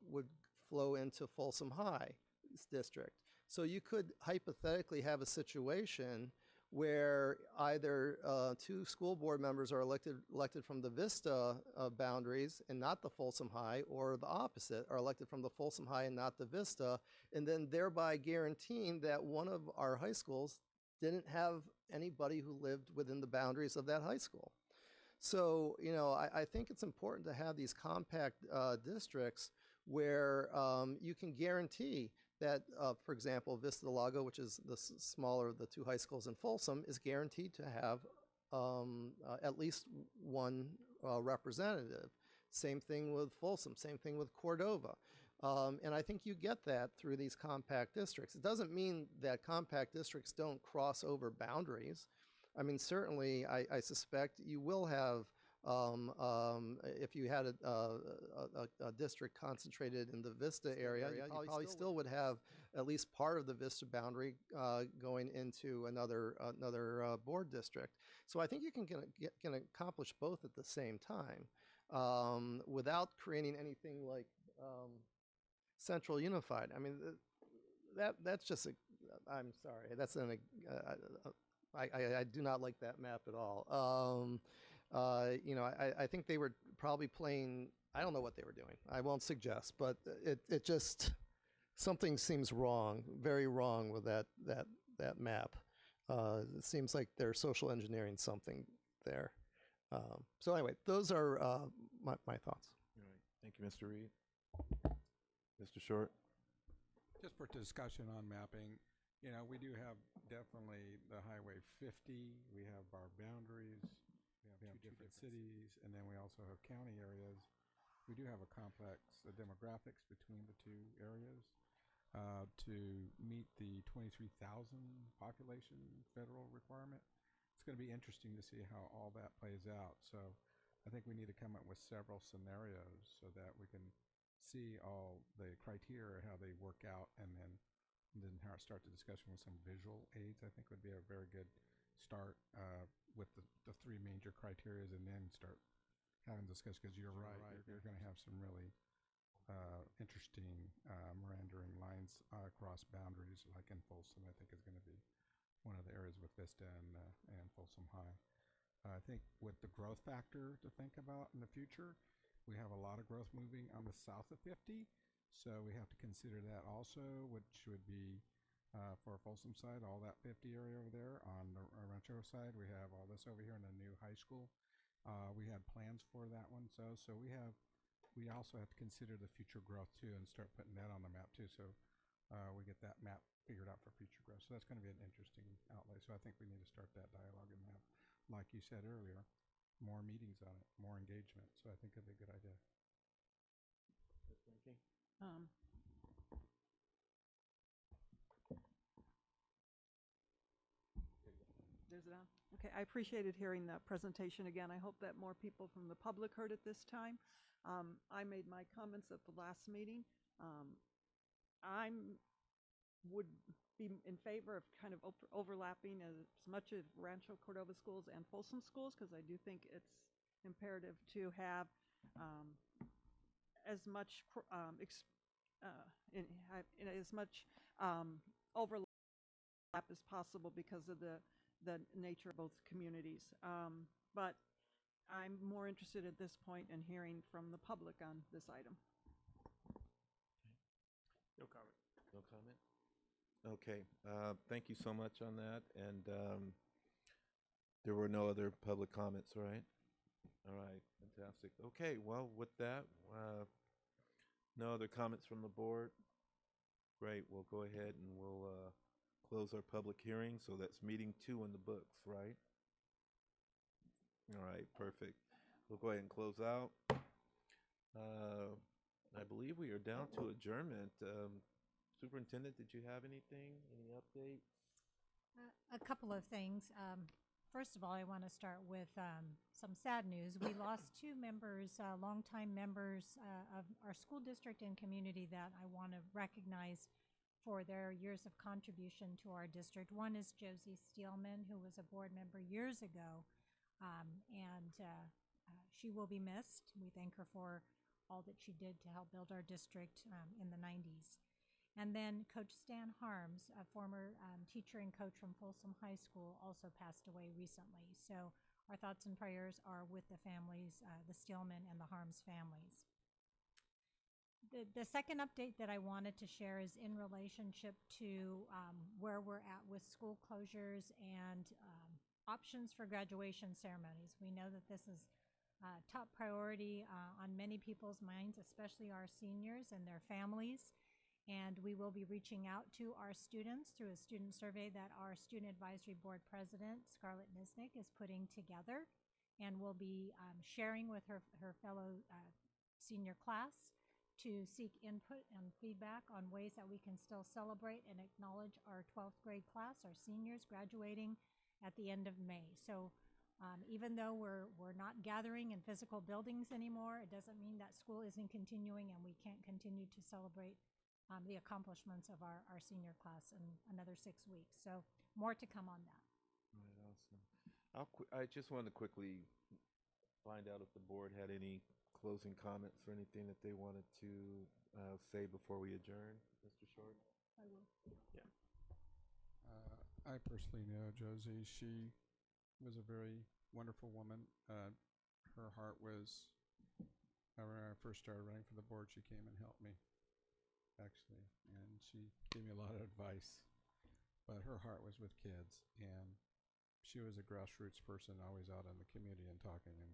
would flow into Folsom High's district. So you could hypothetically have a situation where either 2 school board members are elected from the Vista boundaries and not the Folsom High, or the opposite, are elected from the Folsom High and not the Vista, and then thereby guaranteeing that one of our high schools didn't have anybody who lived within the boundaries of that high school. So, I think it's important to have these compact districts where you can guarantee that, for example, Vista del Lago, which is the smaller of the 2 high schools in Folsom, is guaranteed to have at least 1 representative. Same thing with Folsom, same thing with Cordova. And I think you get that through these compact districts. It doesn't mean that compact districts don't cross over boundaries. I mean, certainly, I suspect you will have, if you had a district concentrated in the Vista area, you probably still would have at least part of the Vista boundary going into another board district. So I think you can accomplish both at the same time without creating anything like Central Unified. I mean, that's just I'm sorry, that's I do not like that map at all. I think they were probably playing, I don't know what they were doing. I won't suggest, but it just, something seems wrong, very wrong with that map. It seems like they're social engineering something there. So anyway, those are my thoughts. All right. Thank you, Mr. Reed. Mr. Short? Just for discussion on mapping, we do have definitely the Highway 50, we have our boundaries, we have different cities, and then we also have county areas. We do have a complex demographics between the two areas. To meet the 23,000 population federal requirement, it's going to be interesting to see how all that plays out. So I think we need to come up with several scenarios so that we can see all the criteria, how they work out, and then start the discussion with some visual aids. I think would be a very good start with the three major criteria, and then start having discussion, because you're right. You're going to have some really interesting meandering lines across boundaries, like in Folsom. I think is going to be one of the areas with Vista and Folsom High. I think with the growth factor to think about in the future, we have a lot of growth moving on the south of 50, so we have to consider that also, which would be for Folsom side, all that 50 area over there. On the Rancho side, we have all this over here in the new high school. We had plans for that one, so we also have to consider the future growth too, and start putting that on the map too, so we get that map figured out for future growth. So that's going to be an interesting outlay. So I think we need to start that dialogue and have, like you said earlier, more meetings on it, more engagement. So I think it'd be a good idea. Thinking? There's it on. Okay, I appreciated hearing the presentation again. I hope that more people from the public heard it this time. I made my comments at the last meeting. I would be in favor of kind of overlapping as much of Rancho Cordova schools and Folsom schools, because I do think it's imperative to have as much in as much overlap as possible, because of the nature of both communities. But I'm more interested at this point in hearing from the public on this item. No comment. No comment? Okay. Thank you so much on that. And there were no other public comments, right? All right. Fantastic. Okay. Well, with that, no other comments from the board. Great. We'll go ahead and we'll close our public hearing. So that's meeting 2 in the books, right? All right. Perfect. We'll go ahead and close out. I believe we are down to adjournment. Superintendent, did you have anything? Any updates? A couple of things. First of all, I want to start with some sad news. We lost 2 members, longtime members of our school district and community that I want to recognize for their years of contribution to our district. One is Josie Steelman, who was a board member years ago, and she will be missed. We thank her for all that she did to help build our district in the 90s. And then Coach Stan Harms, a former teacher and coach from Folsom High School, also passed away recently. So our thoughts and prayers are with the families, the Steelman and the Harms families. The second update that I wanted to share is in relationship to where we're at with school closures and options for graduation ceremonies. We know that this is top priority on many people's minds, especially our seniors and their families. And we will be reaching out to our students through a student survey that our Student Advisory Board President, Scarlett Nisnik, is putting together. And we'll be sharing with her fellow senior class to seek input and feedback on ways that we can still celebrate and acknowledge our 12th grade class, our seniors graduating at the end of May. So even though we're not gathering in physical buildings anymore, it doesn't mean that school isn't continuing and we can't continue to celebrate the accomplishments of our senior class in another 6 weeks. So more to come on that. All right, awesome. I just wanted to quickly find out if the board had any closing comments or anything that they wanted to say before we adjourn. Mr. Short? I will. Yeah. I personally know Josie. She was a very wonderful woman. Her heart was, when I first started running for the board, she came and helped me, actually, and she gave me a lot of advice. But her heart was with kids, and she was a grassroots person, always out in the community and talking. And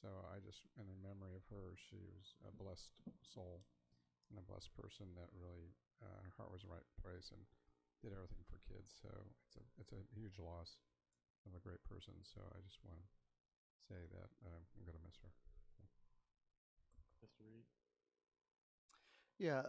so I just, in memory of her, she was a blessed soul and a blessed person that really, her heart was in the right place and did everything for kids. So it's a huge loss of a great person. So I just want to say that I'm going to miss her. Mr. Reed? Yeah,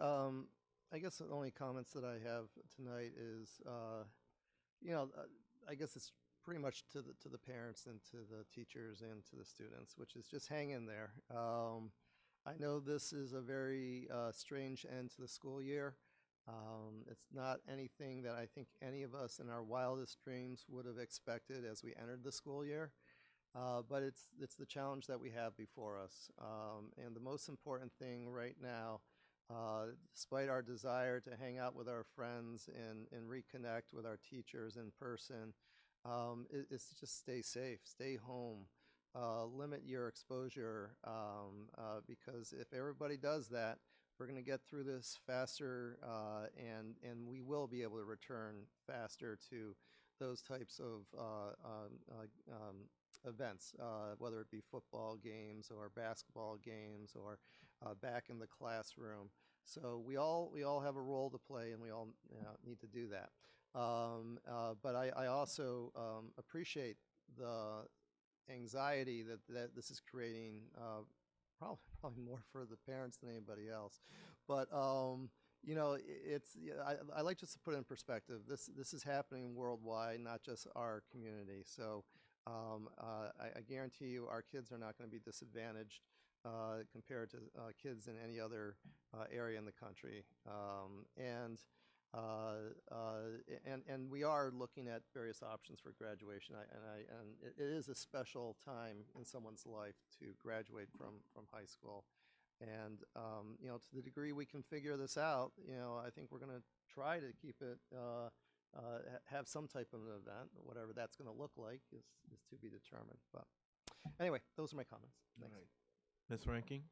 I guess the only comments that I have tonight is, I guess it's pretty much to the parents and to the teachers and to the students, which is just hang in there. I know this is a very strange end to the school year. It's not anything that I think any of us in our wildest dreams would have expected as we entered the school year. But it's the challenge that we have before us. And the most important thing right now, despite our desire to hang out with our friends and reconnect with our teachers in person, is to just stay safe, stay home, limit your exposure, because if everybody does that, we're going to get through this faster, and we will be able to return faster to those types of events, whether it be football games or basketball games or back in the classroom. So we all have a role to play, and we all need to do that. But I also appreciate the anxiety that this is creating, probably more for the parents than anybody else. But I like just to put it in perspective. This is happening worldwide, not just our community. So I guarantee you, our kids are not going to be disadvantaged compared to kids in any other area in the country. And we are looking at various options for graduation, and it is a special time in someone's life to graduate from high school. And to the degree we can figure this out, I think we're going to try to keep it, have some type of an event. Whatever that's going to look like is to be determined. But anyway, those are my comments. Thanks. All right. Ms. Ranking?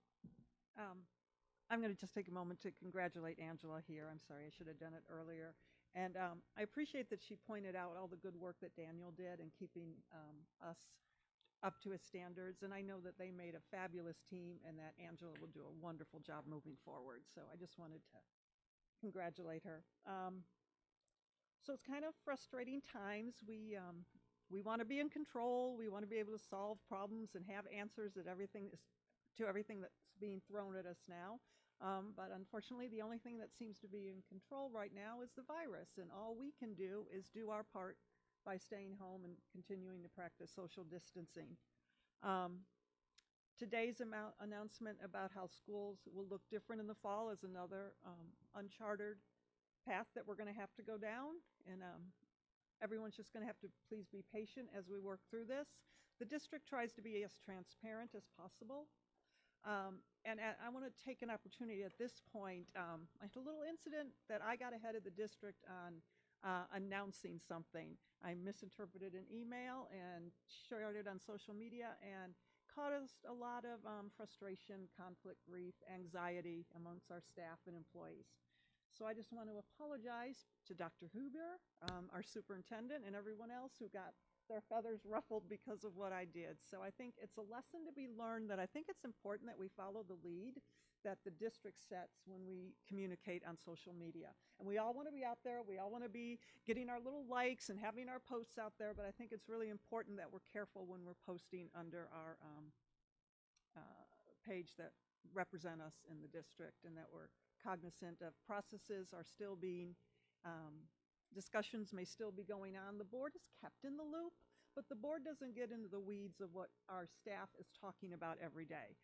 I'm going to just take a moment to congratulate Angela here. I'm sorry, I should have done it earlier. And I appreciate that she pointed out all the good work that Daniel did in keeping us up to his standards. And I know that they made a fabulous team and that Angela will do a wonderful job moving forward. So I just wanted to congratulate her. So it's kind of frustrating times. We want to be in control. We want to be able to solve problems and have answers to everything that's being thrown at us now. But unfortunately, the only thing that seems to be in control right now is the virus. And all we can do is do our part by staying home and continuing to practice social distancing. Today's announcement about how schools will look different in the fall is another uncharted path that we're going to have to go down. And everyone's just going to have to please be patient as we work through this. The district tries to be as transparent as possible. And I want to take an opportunity at this point. I had a little incident that I got ahead of the district on announcing something. I misinterpreted an email and shared it on social media and caused a lot of frustration, conflict, grief, anxiety amongst our staff and employees. So I just want to apologize to Dr. Huber, our superintendent, and everyone else who got their feathers ruffled because of what I did. So I think it's a lesson to be learned that I think it's important that we follow the lead that the district sets when we communicate on social media. And we all want to be out there. We all want to be getting our little likes and having our posts out there. But I think it's really important that we're careful when we're posting under our page that represent us in the district, and that we're cognizant of processes are still being discussions may still be going on. The board is kept in the loop, but the board doesn't get into the weeds of what our staff is talking about every day.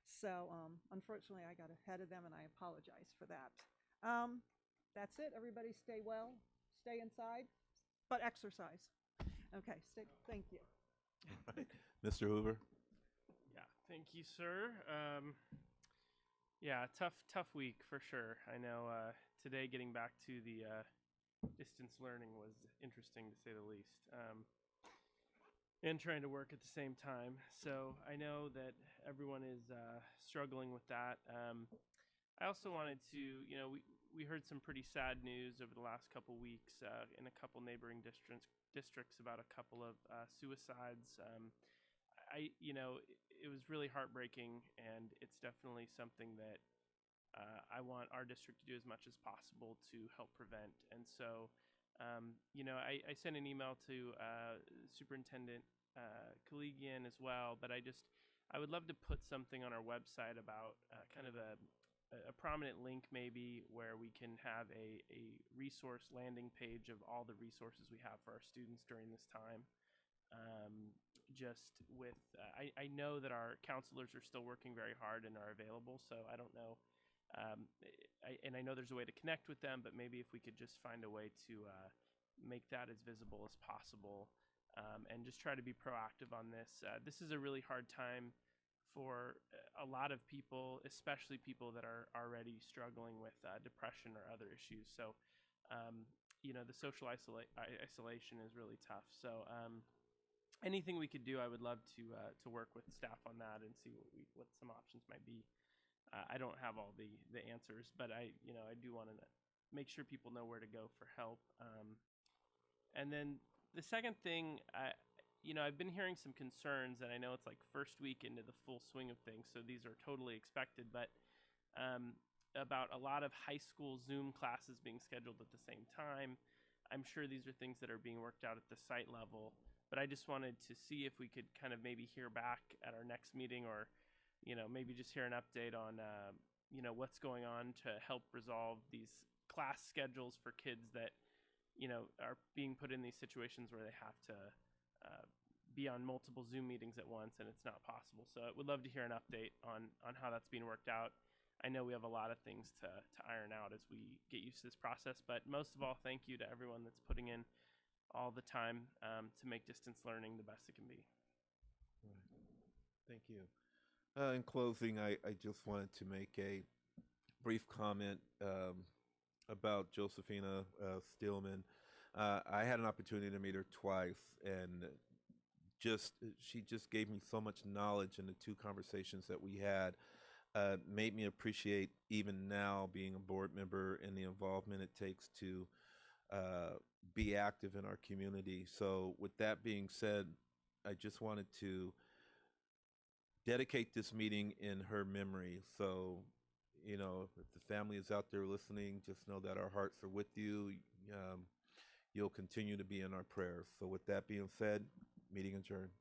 So unfortunately, I got ahead of them, and I apologize for that. That's it. Everybody stay well, stay inside, but exercise. Okay, thank you. All right. Mr. Hoover? Yeah, thank you, sir. Yeah, tough week for sure. I know today getting back to the distance learning was interesting to say the least. and trying to work at the same time. So I know that everyone is struggling with that. I also wanted to, we heard some pretty sad news over the last couple weeks in a couple neighboring districts about a couple of suicides. It was really heartbreaking, and it's definitely something that I want our district to do as much as possible to help prevent. And so, I sent an email to Superintendent Collegian as well, but I would love to put something on our website about kind of a prominent link maybe where we can have a resource landing page of all the resources we have for our students during this time. I know that our counselors are still working very hard and are available, so I don't know. I know there's a way to connect with them, but maybe if we could just find a way to make that as visible as possible, and just try to be proactive on this. This is a really hard time for a lot of people, especially people that are already struggling with depression or other issues. So, the social isolation is really tough. So, anything we could do, I would love to work with staff on that and see what some options might be. I don't have all the answers, but I do want to make sure people know where to go for help. And then the second thing, I've been hearing some concerns, and I know it's like first week into the full swing of things, so these are totally expected, but about a lot of high school Zoom classes being scheduled at the same time. I'm sure these are things that are being worked out at the site level, but I just wanted to see if we could kind of maybe hear back at our next meeting, or maybe just hear an update on what's going on to help resolve these class schedules for kids that are being put in these situations where they have to be on multiple Zoom meetings at once, and it's not possible. So I would love to hear an update on how that's being worked out. I know we have a lot of things to iron out as we get used to this process, but most of all, thank you to everyone that's putting in all the time to make distance learning the best it can be. Right. Thank you. In closing, I just wanted to make a brief comment about Josephina Stillman. I had an opportunity to meet her twice, and she just gave me so much knowledge in the two conversations that we had. Made me appreciate, even now being a board member, and the involvement it takes to be active in our community. So with that being said, I just wanted to dedicate this meeting in her memory. So, if the family is out there listening, just know that our hearts are with you. You'll continue to be in our prayers. So with that being said, meeting adjourned.